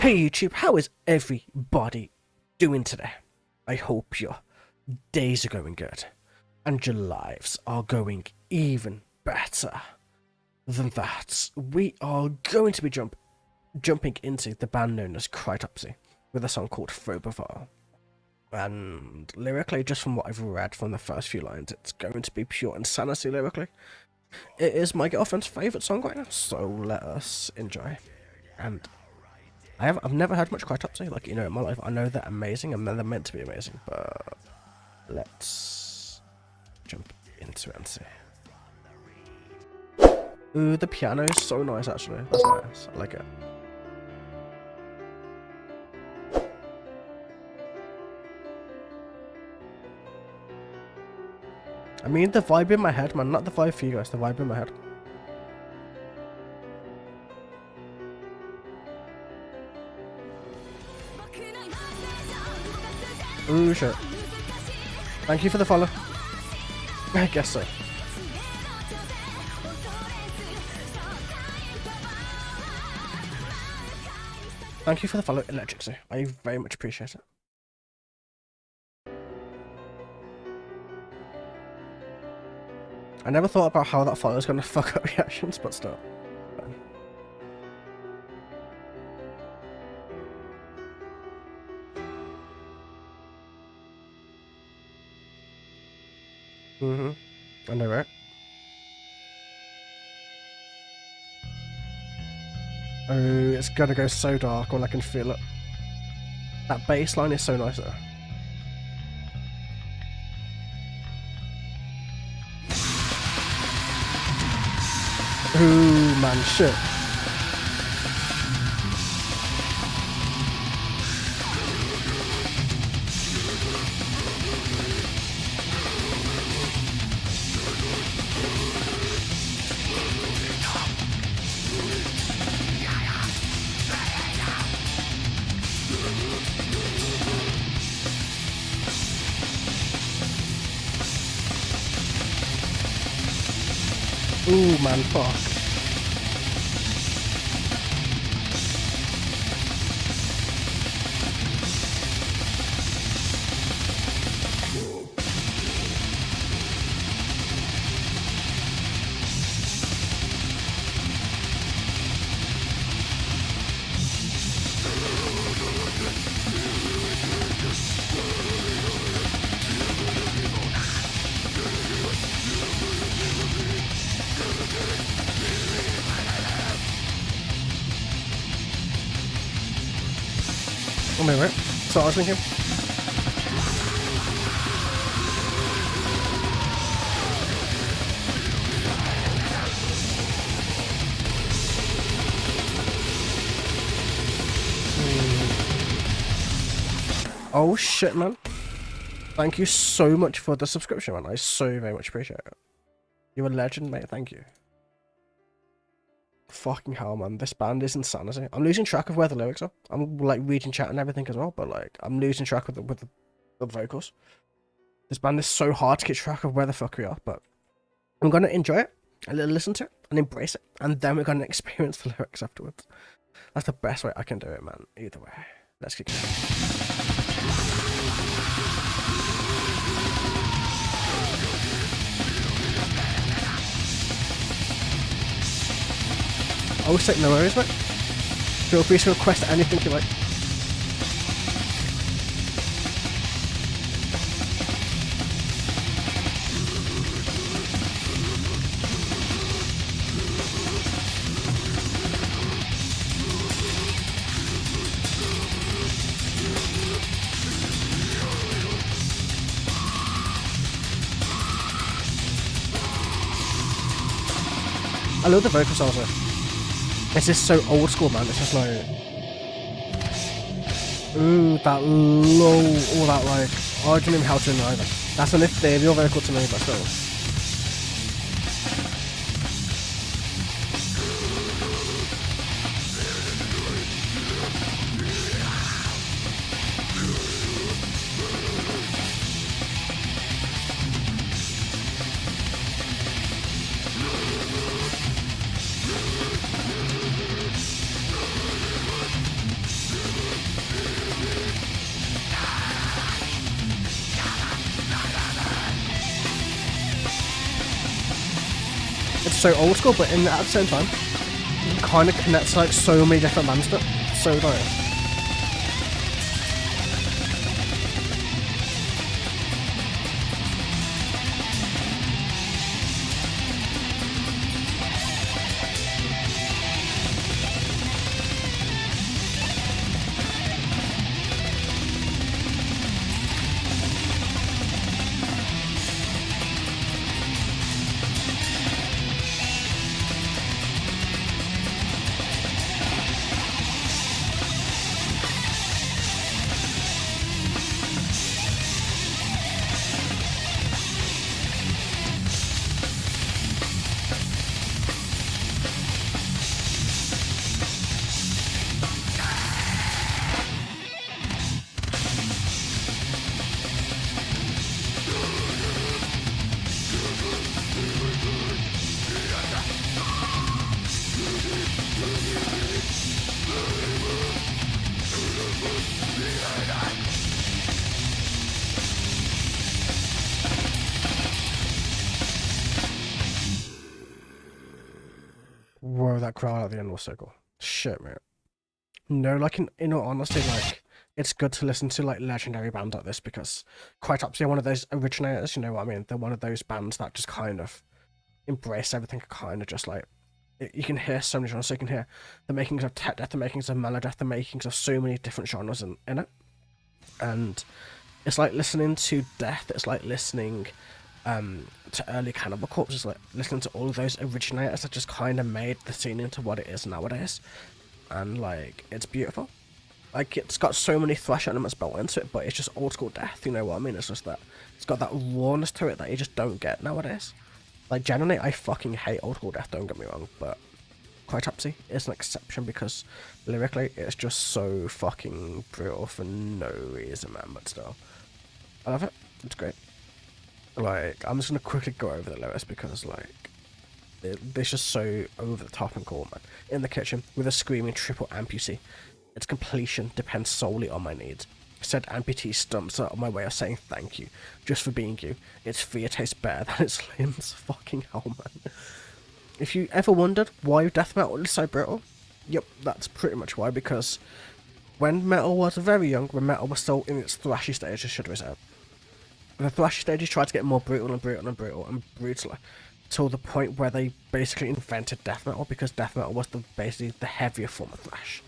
Hey YouTube, how is everybody doing today? I hope your days are going good and your lives are going even better than that. We are going to be jumping into the band known as Crytopsy with a song called Phobophile. And lyrically, just from what I've read from the first few lines, it's going to be pure insanity lyrically. It is my girlfriend's favourite song right now, so let us enjoy. And I've never heard much Crytopsy, like, in my life. I know they're amazing and they're meant to be amazing, but let's jump into it and see. Ooh, the piano is so nice, actually. That's nice. I like it. I mean, the vibe in my head, man. Not the vibe for you guys, the vibe in my head. Ooh, shit. Thank you for the follow. I guess so. Thank you for the follow, Electricity. I very much appreciate it. I never thought about how that follow is going to fuck up reactions, but still. I know, right? Oh, it's gonna go so dark when I can feel it. That bass line is so nice though. Ooh, man, shit. Ooh, man, fuck. Right. So I was thinking. Oh shit, man. Thank you so much for the subscription, man. I so very much appreciate it. You're a legend, mate. Thank you. Fucking hell, man. This band is insanity. I'm losing track of where the lyrics are. I'm like reading chat and everything as well, but like I'm losing track with the vocals. This band is so hard to keep track of where the fuck we are, but I'm gonna enjoy it, a little listen to it, and embrace it, and then we're gonna experience the lyrics afterwards. That's the best way I can do it, man. Either way. Let's get going. Oh, sick, no worries, mate. Feel free to request anything you like. I love the vocals also. It's just so old school, man. It's just like, ooh, that low, all that like, I don't even know how to know either. That's an ethereal vocal to me, but still. It's so old school, but at the same time, it kind of connects like so many different bands to it. So nice. Whoa, that crowd at the end was so cool. Shit, man. No, like in all honesty, like it's good to listen to like legendary bands like this because Crytopsy are one of those originators. You know what I mean? They're one of those bands that just kind of embrace everything. Kind of just like you can hear so many genres. So you can hear the makings of tech death, the makings of melodeath, the makings of so many different genres in it. And it's like listening to death. It's like listening to early Cannibal Corpse. It's like listening to all of those originators that just kind of made the scene into what it is nowadays. And like it's beautiful. Like it's got so many thrash elements built into it, but it's just old school death. You know what I mean? It's just that it's got that rawness to it that you just don't get nowadays. Like generally, I fucking hate old school death. Don't get me wrong, but Crytopsy is an exception because lyrically it's just so fucking brutal for no reason, man. But still, I love it. It's great. Like I'm just gonna quickly go over the lyrics because like it's just so over the top and cool, man. In the kitchen with a screaming triple amputee. Its completion depends solely on my needs. Said amputee stumps out of my way of saying thank you, just for being you. Its fear tastes better than its limbs. Fucking hell, man. If you ever wondered why death metal is so brutal, yep, that's pretty much why. Because when metal was very young, when metal was still in its thrashy stages, should we say, the thrashy stages tried to get more brutal and brutal and brutal and brutaler, till the point where they basically invented death metal because death metal was basically the heavier form of thrash.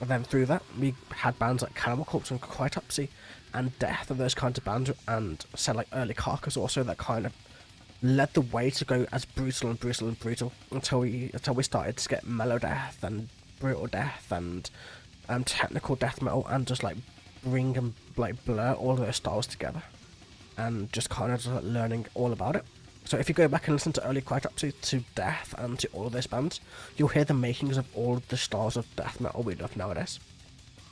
And then through that, we had bands like Cannibal Corpse and Crytopsy and Death and those kinds of bands, and say like early Carcass also, that kind of led the way to go as brutal and brutal and brutal until we started to get mellow death and brutal death and technical death metal, and just like bring and like blur all of those styles together and just kind of just like learning all about it. So if you go back and listen to early Crytopsy, to Death, and to all of those bands, you'll hear the makings of all of the styles of death metal we love nowadays.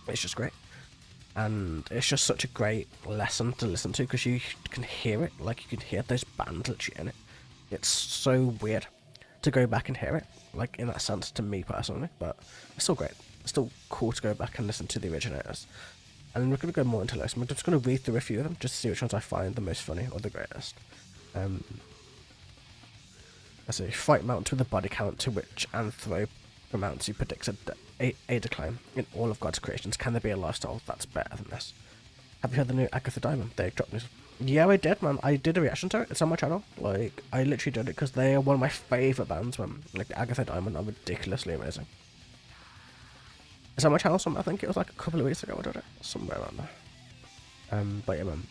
It's just great. And it's just such a great lesson to listen to because you can hear it, like you can hear those bands literally in it. It's so weird to go back and hear it, like in that sense to me personally, but it's still great. It's still cool to go back and listen to the originators. And we're going to go more into this. I'm just going to read through a few of them just to see which ones I find the most funny or the greatest. Let's see, fight mounts with a body count to which Anthropomancy predicts a decline in all of God's creations. Can there be a lifestyle that's better than this? Have you heard the new Agatha Diamond? They dropped news. Yeah, I did, man. I did a reaction to it. It's on my channel. Like, I literally did it because they are one of my favourite bands, man. Like, Agatha Diamond are ridiculously amazing. It's on my channel somewhere. I think it was like a couple of weeks ago I did it. Somewhere around there. But yeah, man.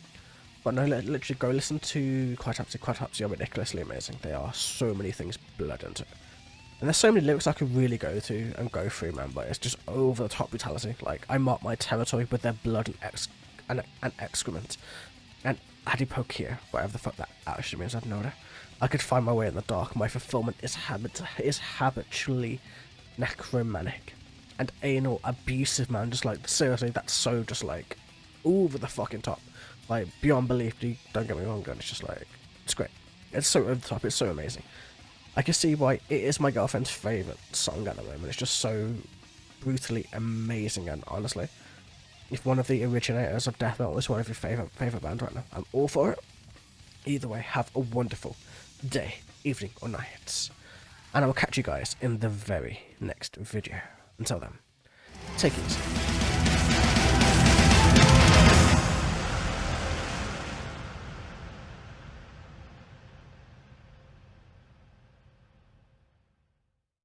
But no, literally go listen to Crytopsy. Crytopsy are ridiculously amazing. There are so many things blood into it. And there's so many lyrics I could really go to and go through, man, but it's just over the top brutality. Like, I mark my territory with their blood and excrement. And adipokia, whatever the fuck that actually means, I've no idea. I could find my way in the dark. My fulfillment is habitually necromantic. And anal abusive, man. Just like, seriously, that's so just like over the fucking top. Like, beyond belief, don't get me wrong, it's just like, it's great. It's so over the top, it's so amazing. I can see why it is my girlfriend's favourite song at the moment. It's just so brutally amazing, and honestly, if one of the originators of death metal is one of your favourite bands right now, I'm all for it. Either way, have a wonderful day. evening, or night. And I will catch you guys in the very next video. Until then, take it easy.